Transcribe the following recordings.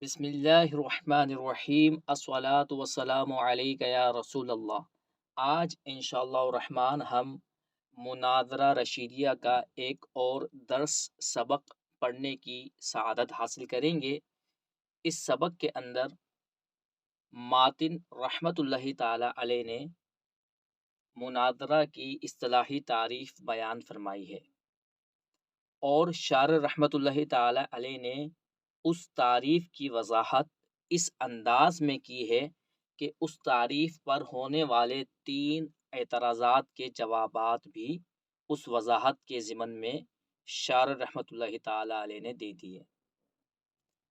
بسم اللہ الرحمن الرحیم الصلاۃ والسلام علیک یا رسول اللہ۔ آج انشاءاللہ الرحمن ہم مناظرہ رشیدیہ کا ایک اور درس سبق پڑھنے کی سعادت حاصل کریں گے۔ اس سبق کے اندر ماتن رحمت اللہ تعالی علیہ نے مناظرہ کی اصطلاحی تعریف بیان فرمائی ہے اور شارح رحمت اللہ تعالی علیہ نے اس تعریف کی وضاحت اس انداز میں کی ہے کہ اس تعریف پر ہونے والے 3 اعتراضات کے جوابات بھی اس وضاحت کے ضمن میں شارح رحمت اللہ تعالی علیہ نے دے دی ہے۔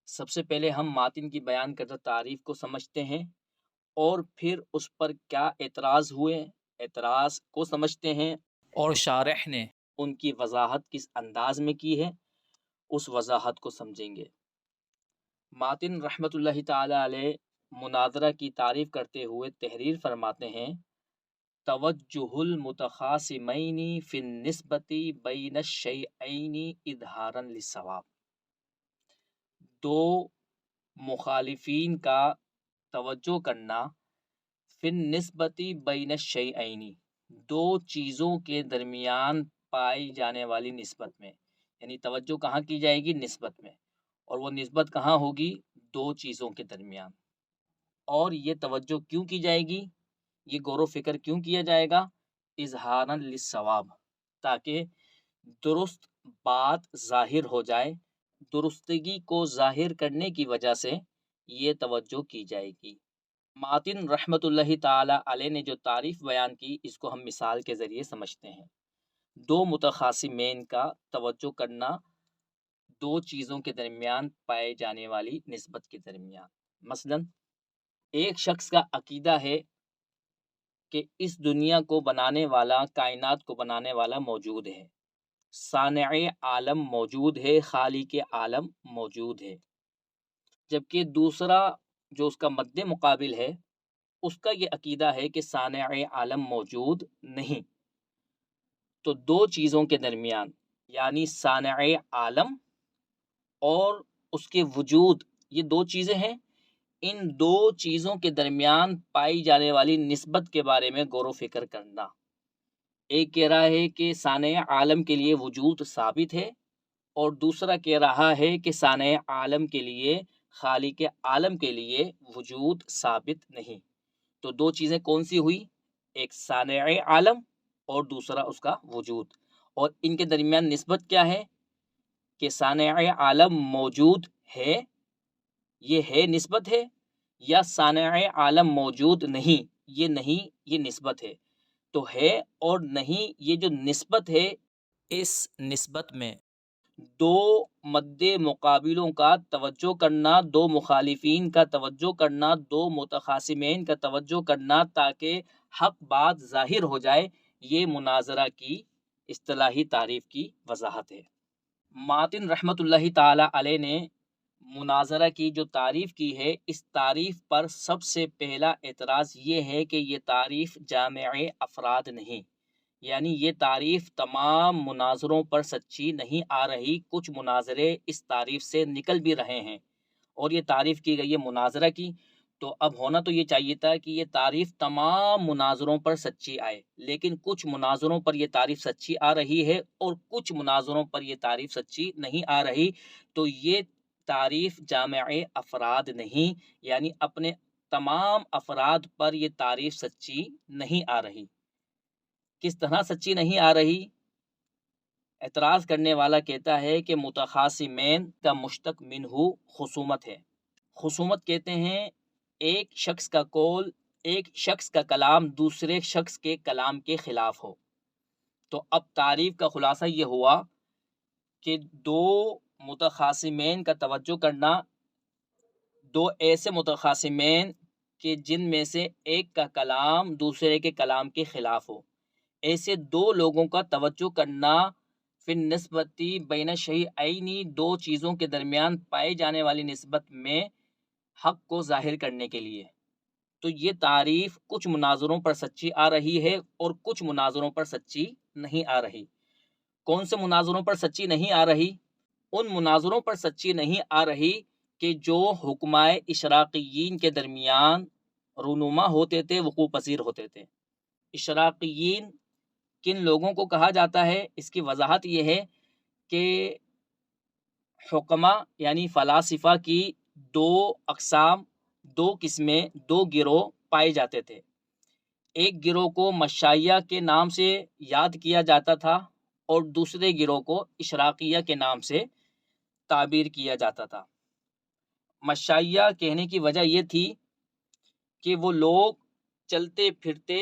سب سے پہلے ہم ماتن کی بیان کردہ تعریف کو سمجھتے ہیں اور پھر اس پر کیا اعتراض ہوئے اعتراض کو سمجھتے ہیں اور شارح نے ان کی وضاحت کس انداز میں کی ہے اس وضاحت کو سمجھیں گے۔ ماتن رحمت اللہ تعالی علیہ مناظرہ کی تعریف کرتے ہوئے تحریر فرماتے ہیں: توجہ المتخاصمین فی النسبۃ بین الشیئین اظہارا للصواب، دو مخالفین کا توجہ کرنا فی النسبۃ بین الشیئین، دو چیزوں کے درمیان پائی جانے والی نسبت میں، یعنی توجہ کہاں کی جائے گی؟ نسبت میں، اور وہ نسبت کہاں ہوگی؟ دو چیزوں کے درمیان۔ اور یہ توجہ کیوں کی جائے گی؟ یہ غور و فکر کیوں کیا جائے گا؟ اظہارا للصواب، تاکہ درست بات ظاہر ہو جائے، درستگی کو ظاہر کرنے کی وجہ سے یہ توجہ کی جائے گی۔ ماتن رحمت اللہ تعالی علیہ نے جو تعریف بیان کی اس کو ہم مثال کے ذریعے سمجھتے ہیں۔ دو متخاصمین کا توجہ کرنا دو چیزوں کے درمیان پائے جانے والی نسبت کے درمیان۔ مثلا ایک شخص کا عقیدہ ہے کہ اس دنیا کو بنانے والا، کائنات کو بنانے والا موجود ہے، صانع عالم موجود ہے، خالق عالم موجود ہے، جبکہ دوسرا جو اس کا مد مقابل ہے اس کا یہ عقیدہ ہے کہ صانع عالم موجود نہیں۔ تو دو چیزوں کے درمیان، یعنی صانع عالم اور اس کے وجود، یہ دو چیزیں ہیں، ان دو چیزوں کے درمیان پائی جانے والی نسبت کے بارے میں غور و فکر کرنا۔ ایک کہہ رہا ہے کہ صانع عالم کے لیے وجود ثابت ہے، اور دوسرا کہہ رہا ہے کہ صانع عالم کے لیے، خالق عالم کے لیے وجود ثابت نہیں۔ تو دو چیزیں کون سی ہوئی؟ ایک صانع عالم اور دوسرا اس کا وجود، اور ان کے درمیان نسبت کیا ہے؟ کہ صانع عالم موجود ہے، یہ ہے نسبت ہے، یا صانع عالم موجود نہیں، یہ نہیں، یہ نسبت ہے۔ تو ہے اور نہیں، یہ جو نسبت ہے، اس نسبت میں دو مد مقابلوں کا توجہ کرنا، دو مخالفین کا توجہ کرنا، دو متخاصمین کا توجہ کرنا، تاکہ حق بات ظاہر ہو جائے، یہ مناظرہ کی اصطلاحی تعریف کی وضاحت ہے۔ ماتن رحمت اللہ تعالی علیہ نے مناظرہ کی جو تعریف کی ہے، اس تعریف پر سب سے پہلا اعتراض یہ ہے کہ یہ تعریف جامع افراد نہیں، یعنی یہ تعریف تمام مناظروں پر سچی نہیں آ رہی، کچھ مناظرے اس تعریف سے نکل بھی رہے ہیں، اور یہ تعریف کی گئی ہے مناظرہ کی، تو اب ہونا تو یہ چاہیے تھا کہ یہ تعریف تمام مناظروں پر سچی آئے، لیکن کچھ مناظروں پر یہ تعریف سچی آ رہی ہے اور کچھ مناظروں پر یہ تعریف سچی نہیں آ رہی، تو یہ تعریف جامع افراد نہیں، یعنی اپنے تمام افراد پر یہ تعریف سچی نہیں آ رہی۔ کس طرح سچی نہیں آ رہی؟ اعتراض کرنے والا کہتا ہے کہ متخاصمین کا مشتق منہ خصومت ہے۔ خصومت کہتے ہیں ایک شخص کا قول، ایک شخص کا کلام دوسرے شخص کے کلام کے خلاف ہو۔ تو اب تعریف کا خلاصہ یہ ہوا کہ دو متخاصمین کا توجہ کرنا، دو ایسے متخاصمین کہ جن میں سے ایک کا کلام دوسرے کے کلام کے خلاف ہو، ایسے دو لوگوں کا توجہ کرنا فی النسبت بین الشیئین، دو چیزوں کے درمیان پائے جانے والی نسبت میں حق کو ظاہر کرنے کے لیے۔ تو یہ تعریف کچھ مناظروں پر سچی آ رہی ہے اور کچھ مناظروں پر سچی نہیں آ رہی۔ کون سے مناظروں پر سچی نہیں آ رہی؟ ان مناظروں پر سچی نہیں آ رہی کہ جو حکمائے اشراقیین کے درمیان رونما ہوتے تھے، وقوع پذیر ہوتے تھے۔ اشراقیین کن لوگوں کو کہا جاتا ہے؟ اس کی وضاحت یہ ہے کہ حکما یعنی فلاسفہ کی دو اقسام، دو قسمیں، دو گروہ پائے جاتے تھے۔ ایک گروہ کو مشائیہ کے نام سے یاد کیا جاتا تھا اور دوسرے گروہ کو اشراقیہ کے نام سے تعبیر کیا جاتا تھا۔ مشائیہ کہنے کی وجہ یہ تھی کہ وہ لوگ چلتے پھرتے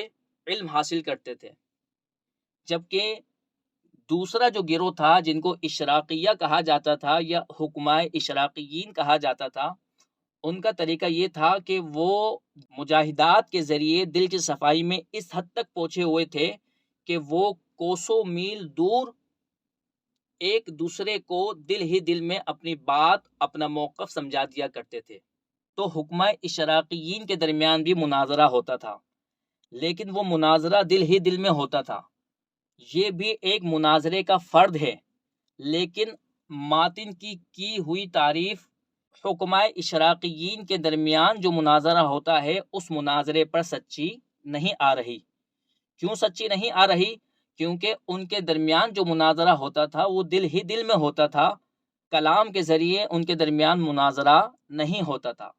علم حاصل کرتے تھے، جبکہ دوسرا جو گروہ تھا جن کو اشراقیہ کہا جاتا تھا یا حکمائے اشراقیین کہا جاتا تھا، ان کا طریقہ یہ تھا کہ وہ مجاہدات کے ذریعے دل کی صفائی میں اس حد تک پہنچے ہوئے تھے کہ وہ کوسوں میل دور ایک دوسرے کو دل ہی دل میں اپنی بات، اپنا موقف سمجھا دیا کرتے تھے۔ تو حکمائے اشراقیین کے درمیان بھی مناظرہ ہوتا تھا، لیکن وہ مناظرہ دل ہی دل میں ہوتا تھا۔ یہ بھی ایک مناظرے کا فرد ہے، لیکن ماتن کی ہوئی تعریف حکمائے اشراقیین کے درمیان جو مناظرہ ہوتا ہے اس مناظرے پر سچی نہیں آ رہی۔ کیوں سچی نہیں آ رہی؟ کیونکہ ان کے درمیان جو مناظرہ ہوتا تھا وہ دل ہی دل میں ہوتا تھا، کلام کے ذریعے ان کے درمیان مناظرہ نہیں ہوتا تھا۔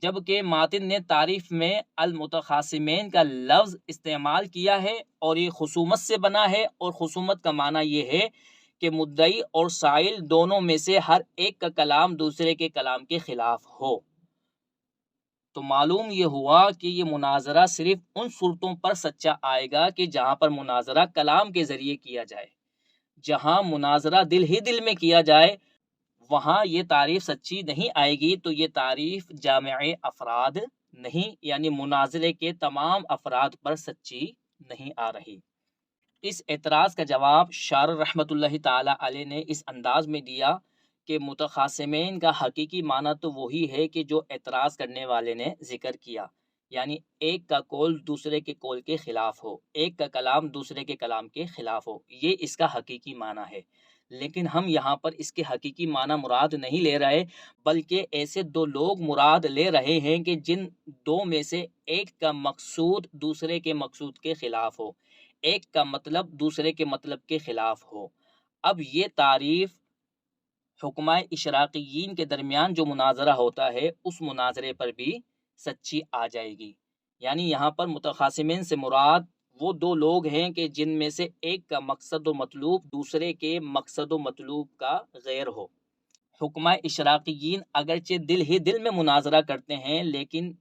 جبکہ ماتن نے تعریف میں المتخاصمین کا لفظ استعمال کیا ہے اور یہ خصومت سے بنا ہے، اور خصومت کا معنی یہ ہے کہ مدعی اور سائل دونوں میں سے ہر ایک کا کلام دوسرے کے کلام کے خلاف ہو۔ تو معلوم یہ ہوا کہ یہ مناظرہ صرف ان صورتوں پر سچا آئے گا کہ جہاں پر مناظرہ کلام کے ذریعے کیا جائے۔ جہاں مناظرہ دل ہی دل میں کیا جائے وہاں یہ تعریف سچی نہیں آئے گی، تو یہ تعریف جامع افراد نہیں، یعنی مناظرے کے تمام افراد پر سچی نہیں آ رہی۔ اس اعتراض کا جواب شارح رحمۃ اللہ تعالی علیہ نے اس انداز میں دیا کہ متخاصمین کا حقیقی معنی تو وہی ہے کہ جو اعتراض کرنے والے نے ذکر کیا، یعنی ایک کا قول دوسرے کے قول کے خلاف ہو، ایک کا کلام دوسرے کے کلام کے خلاف ہو، یہ اس کا حقیقی معنی ہے۔ لیکن ہم یہاں پر اس کے حقیقی معنی مراد نہیں لے رہے، بلکہ ایسے دو لوگ مراد لے رہے ہیں کہ جن دو میں سے ایک کا مقصود دوسرے کے مقصود کے خلاف ہو، ایک کا مطلب دوسرے کے مطلب کے خلاف ہو۔ اب یہ تعریف حکمائے اشراقیین کے درمیان جو مناظرہ ہوتا ہے اس مناظرے پر بھی سچی آ جائے گی۔ یعنی یہاں پر متخاصمین سے مراد وہ دو لوگ ہیں کہ جن میں سے ایک کا مقصد و مطلوب دوسرے کے مقصد و مطلوب کا غیر ہو۔ حکمائے اشراقیین اگرچہ دل ہی دل میں مناظرہ کرتے ہیں، لیکن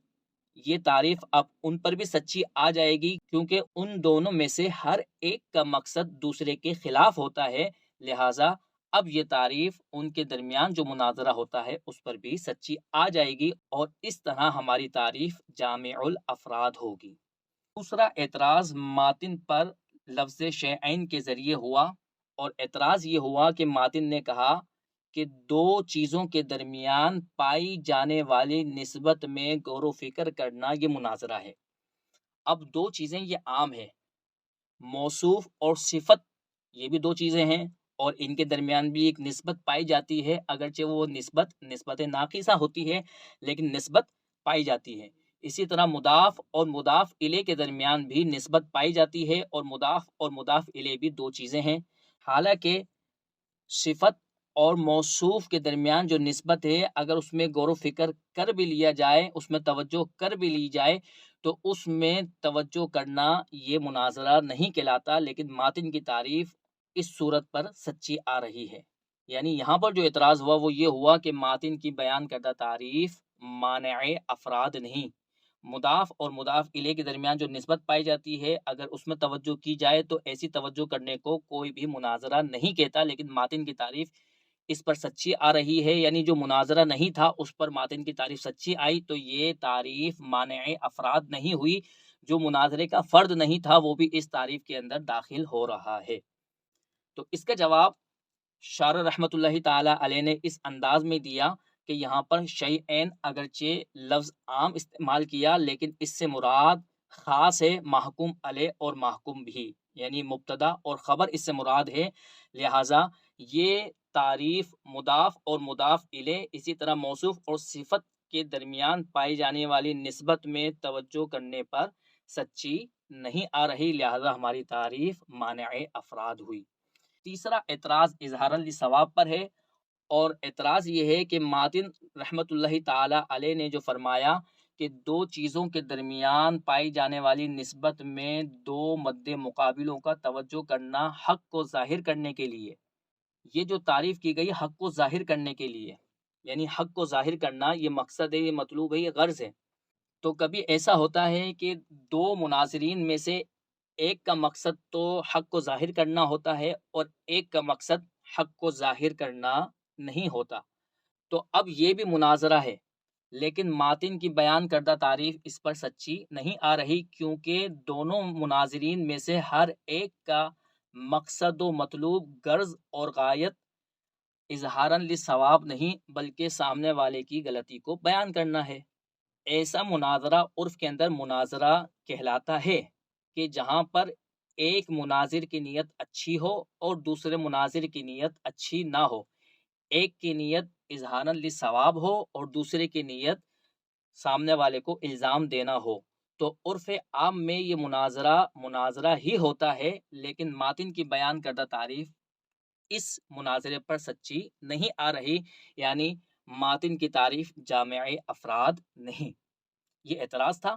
یہ تعریف اب ان پر بھی سچی آ جائے گی، کیونکہ ان دونوں میں سے ہر ایک کا مقصد دوسرے کے خلاف ہوتا ہے، لہٰذا اب یہ تعریف ان کے درمیان جو مناظرہ ہوتا ہے اس پر بھی سچی آ جائے گی، اور اس طرح ہماری تعریف جامع الافراد ہوگی۔ دوسرا اعتراض ماتن پر لفظ شیئین کے ذریعے ہوا، اور اعتراض یہ ہوا کہ ماتن نے کہا کہ دو چیزوں کے درمیان پائی جانے والی نسبت میں غور و فکر کرنا یہ مناظرہ ہے۔ اب دو چیزیں یہ عام ہے، موصوف اور صفت، یہ بھی دو چیزیں ہیں اور ان کے درمیان بھی ایک نسبت پائی جاتی ہے، اگرچہ وہ نسبت ناقصہ ہوتی ہے لیکن نسبت پائی جاتی ہے۔ اسی طرح مضاف اور مضاف الیہ کے درمیان بھی نسبت پائی جاتی ہے، اور مضاف الیہ بھی دو چیزیں ہیں۔ حالانکہ صفت اور موصوف کے درمیان جو نسبت ہے اگر اس میں غور و فکر کر بھی لیا جائے، اس میں توجہ کر بھی لی جائے، تو اس میں توجہ کرنا یہ مناظرہ نہیں کہلاتا، لیکن ماتن کی تعریف اس صورت پر سچی آ رہی ہے۔ یعنی یہاں پر جو اعتراض ہوا وہ یہ ہوا کہ ماتن کی بیان کردہ تعریف مانع افراد نہیں، مضاف اور مضاف الیہ کے درمیان جو نسبت پائی جاتی ہے اگر اس میں توجہ کی جائے تو ایسی توجہ کرنے کو کوئی بھی مناظرہ نہیں کہتا، لیکن ماتن کی تعریف اس پر سچی آ رہی ہے، یعنی جو مناظرہ نہیں تھا اس پر ماتن کی تعریف سچی آئی، تو یہ تعریف مانع افراد نہیں ہوئی، جو مناظرے کا فرد نہیں تھا وہ بھی اس تعریف کے اندر داخل ہو رہا ہے۔ تو اس کا جواب شارح رحمۃ اللہ تعالی علیہ نے اس انداز میں دیا کہ یہاں پر شیئین اگرچہ لفظ عام استعمال کیا، لیکن اس سے مراد خاص ہے محکوم علیہ اور محکوم بھی، یعنی مبتدا اور خبر اس سے مراد ہے، لہٰذا یہ تعریف مضاف اور مضاف الیہ اسی طرح موصوف اور صفت کے درمیان پائی جانے والی نسبت میں توجہ کرنے پر سچی نہیں آ رہی، لہذا ہماری تعریف مانع افراد ہوئی۔ تیسرا اعتراض اظہارا للصواب پر ہے، اور اعتراض یہ ہے کہ ماتن رحمت اللہ تعالی علیہ نے جو فرمایا کہ دو چیزوں کے درمیان پائی جانے والی نسبت میں دو مد مقابلوں کا توجہ کرنا حق کو ظاہر کرنے کے لیے، یہ جو تعریف کی گئی حق کو ظاہر کرنے کے لیے، یعنی حق کو ظاہر کرنا یہ مقصد ہے، یہ مطلوب ہے، یہ غرض ہے۔ تو کبھی ایسا ہوتا ہے کہ دو مناظرین میں سے ایک کا مقصد تو حق کو ظاہر کرنا ہوتا ہے اور ایک کا مقصد حق کو ظاہر کرنا نہیں ہوتا، تو اب یہ بھی مناظرہ ہے، لیکن ماتن کی بیان کردہ تعریف اس پر سچی نہیں آ رہی، کیونکہ دونوں مناظرین میں سے ہر ایک کا مقصد و مطلوب، غرض اور غایت اظہاراً للصواب نہیں بلکہ سامنے والے کی غلطی کو بیان کرنا ہے۔ ایسا مناظرہ عرف کے اندر مناظرہ کہلاتا ہے کہ جہاں پر ایک مناظر کی نیت اچھی ہو اور دوسرے مناظر کی نیت اچھی نہ ہو، ایک کی نیت اظہاراً للصواب ہو اور دوسرے کی نیت سامنے والے کو الزام دینا ہو، تو عرف عام میں یہ مناظرہ ہی ہوتا ہے، لیکن ماتن کی بیان کردہ تعریف اس مناظرے پر سچی نہیں آ رہی، یعنی ماتن کی تعریف جامع افراد نہیں۔ یہ اعتراض تھا۔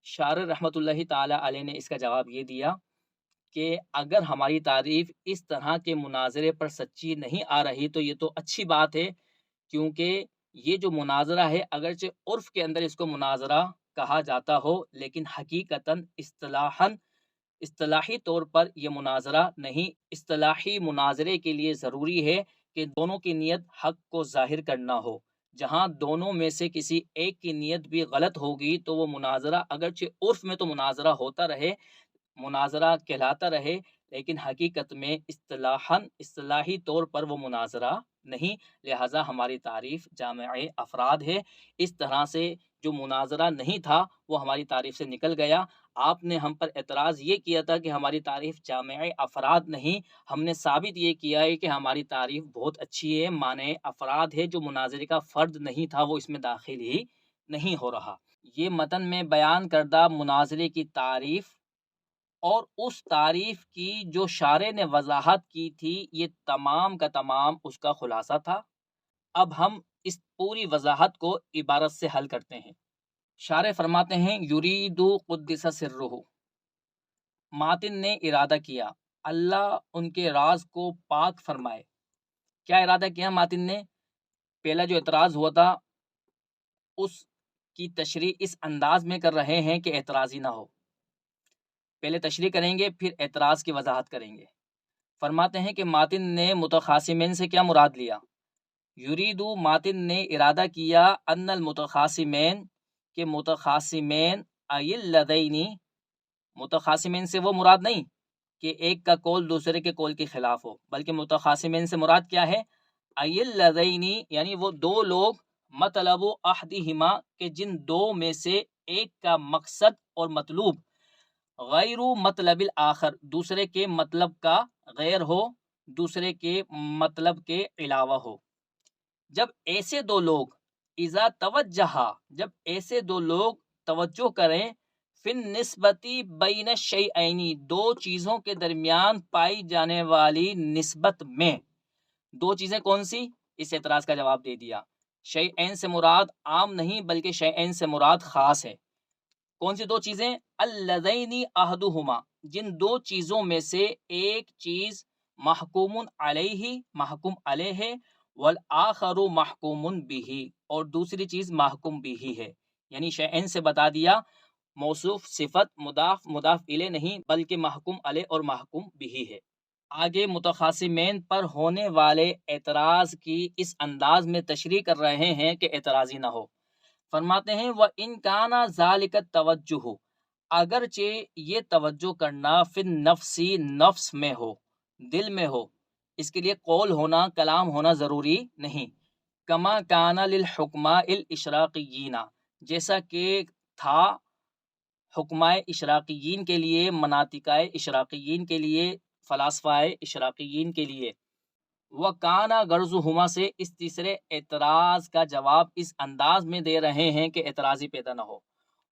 شارح رحمت اللہ تعالی علیہ نے اس کا جواب یہ دیا کہ اگر ہماری تعریف اس طرح کے مناظرے پر سچی نہیں آ رہی تو یہ تو اچھی بات ہے، کیونکہ یہ جو مناظرہ ہے اگرچہ عرف کے اندر اس کو مناظرہ کہا جاتا ہو، لیکن حقیقتاً اصطلاحی طور پر یہ مناظرہ نہیں۔ اصطلاحی مناظرے کے لیے ضروری ہے کہ دونوں کی نیت حق کو ظاہر کرنا ہو۔ جہاں دونوں میں سے کسی ایک کی نیت بھی غلط ہوگی تو وہ مناظرہ اگرچہ عرف میں تو مناظرہ ہوتا رہے، مناظرہ کہلاتا رہے، لیکن حقیقت میں اصطلاحی طور پر وہ مناظرہ نہیں، لہذا ہماری تعریف جامع افراد ہے۔ اس طرح سے جو مناظرہ نہیں تھا وہ ہماری تعریف سے نکل گیا۔ آپ نے ہم پر اعتراض یہ کیا تھا کہ ہماری تعریف جامع افراد نہیں، ہم نے ثابت یہ کیا ہے کہ ہماری تعریف بہت اچھی ہے، معنی افراد ہے، جو مناظرے کا فرد نہیں تھا وہ اس میں داخل ہی نہیں ہو رہا۔ یہ متن میں بیان کردہ مناظرے کی تعریف اور اس تعریف کی جو شارح نے وضاحت کی تھی، یہ تمام کا تمام اس کا خلاصہ تھا۔ اب ہم اس پوری وضاحت کو عبارت سے حل کرتے ہیں۔ شارح فرماتے ہیں یرید قدس سرہ، ماتن نے ارادہ کیا اللہ ان کے راز کو پاک فرمائے۔ کیا ارادہ کیا ماتن نے؟ پہلا جو اعتراض ہوا تھا اس کی تشریح اس انداز میں کر رہے ہیں کہ اعتراضی نہ ہو، پہلے تشریح کریں گے پھر اعتراض کی وضاحت کریں گے۔ فرماتے ہیں کہ ماتن نے متخاصمین سے کیا مراد لیا؟ یریدو، ماتن نے ارادہ کیا ان المتخاصمین، کہ متخاصمین الذین، متخاصمین سے وہ مراد نہیں کہ ایک کا قول دوسرے کے قول کے خلاف ہو، بلکہ متخاصمین سے مراد کیا ہے؟ الذین، یعنی وہ دو لوگ، مطلب احدہما، کہ جن دو میں سے ایک کا مقصد اور مطلوب غیر مطلب الاخر، دوسرے کے مطلب کا غیر ہو، دوسرے کے مطلب کے علاوہ ہو۔ جب ایسے دو لوگ اذا توجہ، جب ایسے دو لوگ توجہ کریں فی النسبتی بین الشیئین، دو چیزوں کے درمیان پائی جانے والی نسبت میں، دو چیزیں کون سی؟ اس اعتراض کا جواب دے دیا۔ شیئین سے مراد عام نہیں بلکہ شیئین سے مراد خاص ہے۔ کون سی دو چیزیں؟ اللذین احدہما، جن دو چیزوں میں سے ایک چیز محکوم علیہ، محکوم علیہ ہے، والآخر محکوم بہ، اور دوسری چیز محکوم بہ ہے۔ یعنی شیئین سے بتا دیا، موصوف صفت مضاف مضاف الیہ نہیں بلکہ محکوم علیہ اور محکوم بہ ہے۔ آگے متخاصمین پر ہونے والے اعتراض کی اس انداز میں تشریح کر رہے ہیں کہ اعتراضی نہ ہو۔ فرماتے ہیں وَإِن كَانَ ذَلِكَ التَّوَجُّهُ، اگرچہ یہ توجہ کرنا فی النفس، نفس میں ہو، دل میں ہو، اس کے لیے قول ہونا، کلام ہونا ضروری نہیں۔ کما کان للحکماء الاشراقیین، جیسا کہ تھا حکمائے اشراقیین کے لیے، مناطقائے اشراقیین کے لیے، فلاسفہ اشراقیین کے لیے، وَكَانَ غَرْضُهُمَا سے اس تیسرے اعتراض کا جواب اس انداز میں دے رہے ہیں کہ اعتراضی پیدا نہ ہو۔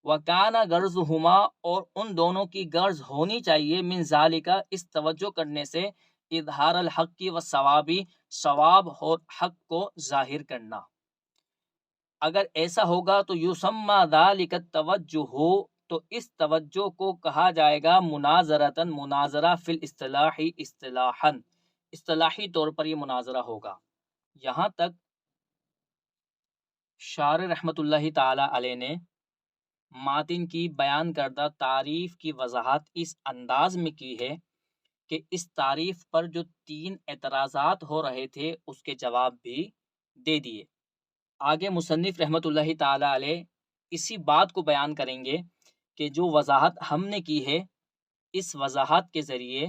وَكَانَ غَرْضُهُمَا اور ان دونوں کی غرض ہونی چاہیے من ذالک اس توجہ کرنے سے اظہار الحق کی والثوابی ثواب اور حق کو ظاہر کرنا۔ اگر ایسا ہوگا تو یسمى ذلك التوجہ تو اس توجہ کو کہا جائے گا مناظرتاً مناظرہ فی الاصطلاح اصطلاحی طور پر یہ مناظرہ ہوگا۔ یہاں تک شارح رحمۃ اللہ تعالی علیہ نے ماتن کی بیان کردہ تعریف کی وضاحت اس انداز میں کی ہے کہ اس تعریف پر جو 3 اعتراضات ہو رہے تھے اس کے جواب بھی دے دیے۔ آگے مصنف رحمۃ اللہ تعالی علیہ اسی بات کو بیان کریں گے کہ جو وضاحت ہم نے کی ہے اس وضاحت کے ذریعے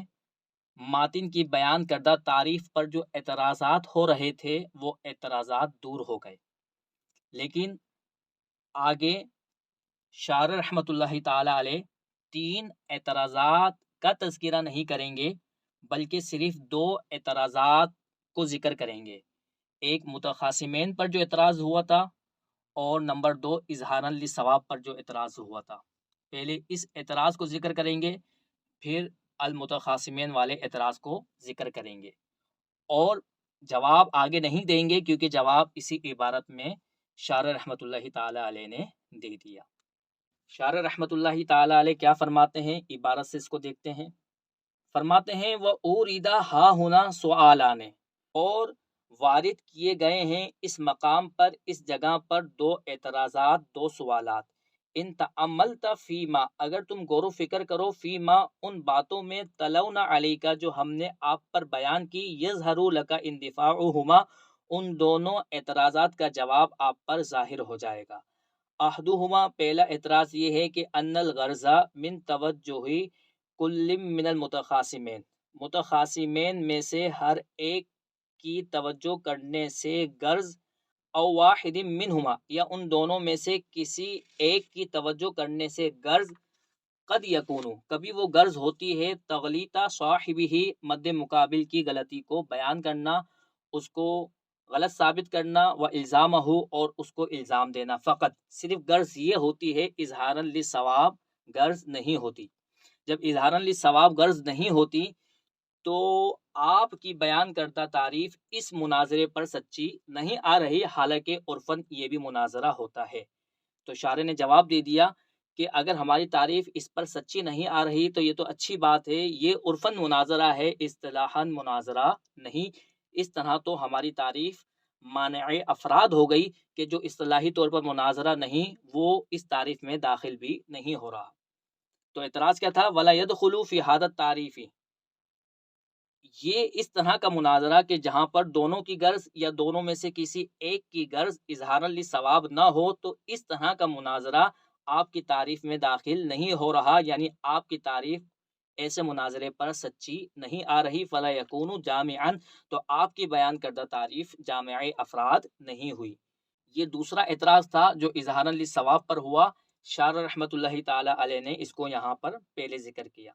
ماتن کی بیان کردہ تعریف پر جو اعتراضات ہو رہے تھے وہ اعتراضات دور ہو گئے۔ لیکن آگے شارح رحمۃ اللہ تعالی علیہ 3 اعتراضات کا تذکرہ نہیں کریں گے بلکہ صرف 2 اعتراضات کو ذکر کریں گے۔ ایک متخاصمین پر جو اعتراض ہوا تھا اور نمبر 2 اظہاراً للثواب پر جو اعتراض ہوا تھا۔ پہلے اس اعتراض کو ذکر کریں گے پھر المتخاصمین والے اعتراض کو ذکر کریں گے اور جواب آگے نہیں دیں گے کیونکہ جواب اسی عبارت میں شارح رحمۃ اللہ تعالی علیہ نے دے دیا۔ شارح رحمۃ اللہ تعالی علیہ کیا فرماتے ہیں، عبارت سے اس کو دیکھتے ہیں۔ فرماتے ہیں وَأُورِدَ ہا ہونا سوالان اور وارد کیے گئے ہیں اس مقام پر اس جگہ پر 2 اعتراضات 2 سوالات۔ ان تأملت فیما اگر تم غور و فکر کرو فیما ان باتوں میں تلونا علیکا جو ہم نے آپ پر بیان کی یظہر لک اندفاعہما ان دونوں اعتراضات کا جواب آپ پر ظاہر ہو جائے گا۔ احدہما پہلا اعتراض یہ ہے کہ ان الغرض من توجہ کل من المتخاصمین متخاصمین میں سے ہر ایک کی توجہ کرنے سے غرض او واحد منہما یا ان دونوں میں سے کسی ایک کی توجہ کرنے سے غرض قد یکونو کبھی وہ غرض ہوتی ہے تغلیط صاحبہ مد مقابل کی غلطی کو بیان کرنا، اس کو غلط ثابت کرنا، و الزامہ اور اس کو الزام دینا، فقط صرف غرض یہ ہوتی ہے اظہاراً للثواب غرض نہیں ہوتی۔ جب اظہاراً للثواب غرض نہیں ہوتی تو آپ کی بیان کردہ تعریف اس مناظرے پر سچی نہیں آ رہی، حالانکہ عرفاً یہ بھی مناظرہ ہوتا ہے۔ تو شارح نے جواب دے دیا کہ اگر ہماری تعریف اس پر سچی نہیں آ رہی تو یہ تو اچھی بات ہے، یہ عرفاً مناظرہ ہے، اصطلاحاً مناظرہ نہیں۔ اس طرح تو ہماری تعریف مانع افراد ہو گئی کہ جو اصطلاحی طور پر مناظرہ نہیں وہ اس تعریف میں داخل بھی نہیں ہو رہا۔ تو اعتراض کیا تھا؟ وَلَا يَدْخُلُ فِي هَذَا التَّعْرِيفِ یہ اس طرح کا مناظرہ کہ جہاں پر دونوں کی غرض یا دونوں میں سے کسی ایک کی غرض اظہاراً للثواب نہ ہو تو اس طرح کا مناظرہ آپ کی تعریف میں داخل نہیں ہو رہا، یعنی آپ کی تعریف ایسے مناظرے پر سچی نہیں آ رہی۔ فلا یکون جامعا تو آپ کی بیان کردہ تعریف جامع افراد نہیں ہوئی۔ یہ دوسرا اعتراض تھا جو اظہاراً للثواب پر ہوا۔ شارح رحمۃ اللہ تعالی علیہ نے اس کو یہاں پر پہلے ذکر کیا۔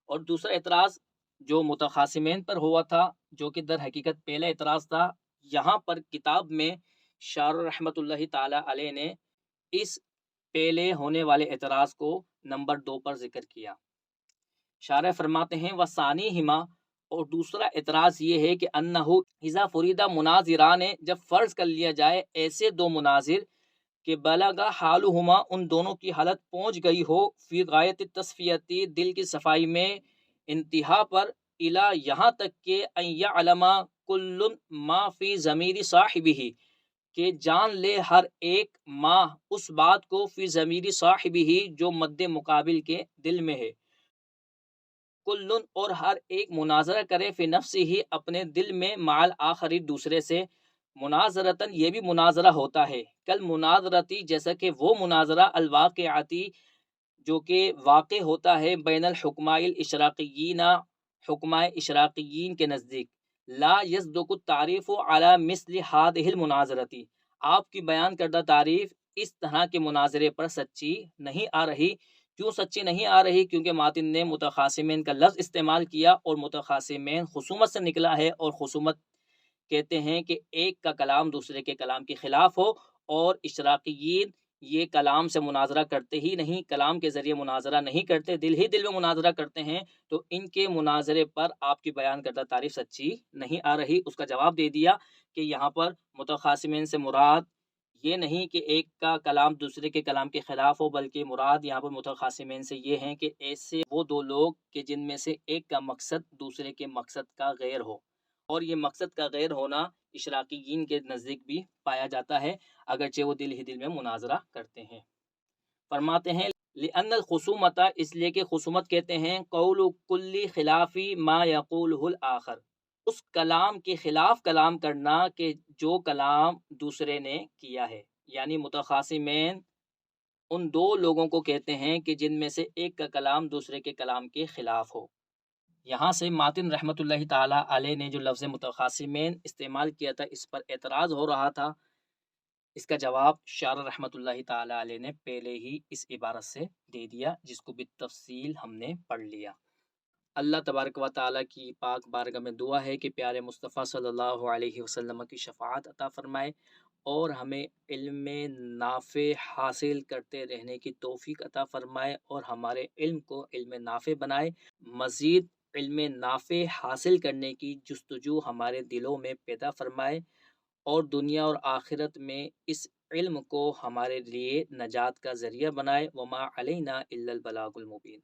اور دوسرا اعتراض جو متخاصمین پر ہوا تھا جو کہ در حقیقت پہلا اعتراض تھا، یہاں پر کتاب میں شارح رحمۃ اللہ تعالی علیہ نے اس پہلے ہونے والے اعتراض کو نمبر 2 پر ذکر کیا۔ شارح فرماتے ہیں وثانیہما اور دوسرا اعتراض یہ ہے کہ انہ اذا فریدا مناظران جب فرض کر لیا جائے ایسے 2 مناظر کہ بلغا حالہما ان دونوں کی حالت پہنچ گئی ہو فی غایت التصفیتی دل کی صفائی میں انتہا پر، الا یہاں تک کہ ان یعلم کل ما فی ضمیر صاحبہ کہ جان لے ہر ایک ما اس بات کو فی ضمیر صاحبہ جو مد مقابل کے دل میں ہے، کل اور ہر ایک مناظرہ کرے فی نفسہ ہی اپنے دل میں، مع الآخری دوسرے سے، مناظرتاً یہ بھی مناظرہ ہوتا ہے، کل مناظرتی جیسا کہ وہ مناظرہ الواقعاتی جو کہ واقع ہوتا ہے بین الحکماء الاشراقیین حکماء اشراقیین کے نزدیک، لا یصدق التعریف علی مثل هذه المناظرتی آپ کی بیان کردہ تعریف اس طرح کے مناظرے پر سچی نہیں آ رہی۔ کیوں سچی نہیں آ رہی؟ کیونکہ ماتن نے متخاصمین کا لفظ استعمال کیا اور متخاصمین خصومت سے نکلا ہے اور خصومت کہتے ہیں کہ ایک کا کلام دوسرے کے کلام کے خلاف ہو، اور اشراقیین یہ کلام سے مناظرہ کرتے ہی نہیں، کلام کے ذریعے مناظرہ نہیں کرتے، دل ہی دل میں مناظرہ کرتے ہیں، تو ان کے مناظرے پر آپ کی بیان کردہ تعریف سچی نہیں آ رہی۔ اس کا جواب دے دیا کہ یہاں پر متخاصمین سے مراد یہ نہیں کہ ایک کا کلام دوسرے کے کلام کے خلاف ہو، بلکہ مراد یہاں پر متخاصمین سے یہ ہیں کہ ایسے وہ دو لوگ کہ جن میں سے ایک کا مقصد دوسرے کے مقصد کا غیر ہو، اور یہ مقصد کا غیر ہونا اشراقیین کے نزدیک بھی پایا جاتا ہے، اگرچہ وہ دل ہی دل میں مناظرہ کرتے ہیں۔ فرماتے ہیں لِأَنَّ الْخُصُومَةَ، اس لیے کہ خصومت کہتے ہیں قول کل خلافی ما یقولہ الآخر، اس کلام کے خلاف کلام کرنا کہ جو کلام دوسرے نے کیا ہے، یعنی متخاصمین ان دو لوگوں کو کہتے ہیں کہ جن میں سے ایک کا کلام دوسرے کے کلام کے خلاف ہو۔ یہاں سے ماتن رحمۃ اللہ تعالیٰ علیہ نے جو لفظ متخاصمین استعمال کیا تھا، اس پر اعتراض ہو رہا تھا، اس کا جواب شارح رحمۃ اللہ تعالیٰ علیہ نے پہلے ہی اس عبارت سے دے دیا، جس کو بالتفصیل ہم نے پڑھ لیا۔ اللہ تبارک و تعالیٰ کی پاک بارگاہ میں دعا ہے کہ پیارے مصطفیٰ صلی اللہ علیہ وسلم کی شفاعت عطا فرمائے، اور ہمیں علم نافع حاصل کرتے رہنے کی توفیق عطا فرمائے، اور ہمارے علم کو علم نافع بنائے، مزید علم نافع حاصل کرنے کی جستجو ہمارے دلوں میں پیدا فرمائے، اور دنیا اور آخرت میں اس علم کو ہمارے لیے نجات کا ذریعہ بنائے۔ وما علینا الا البلاغ المبین۔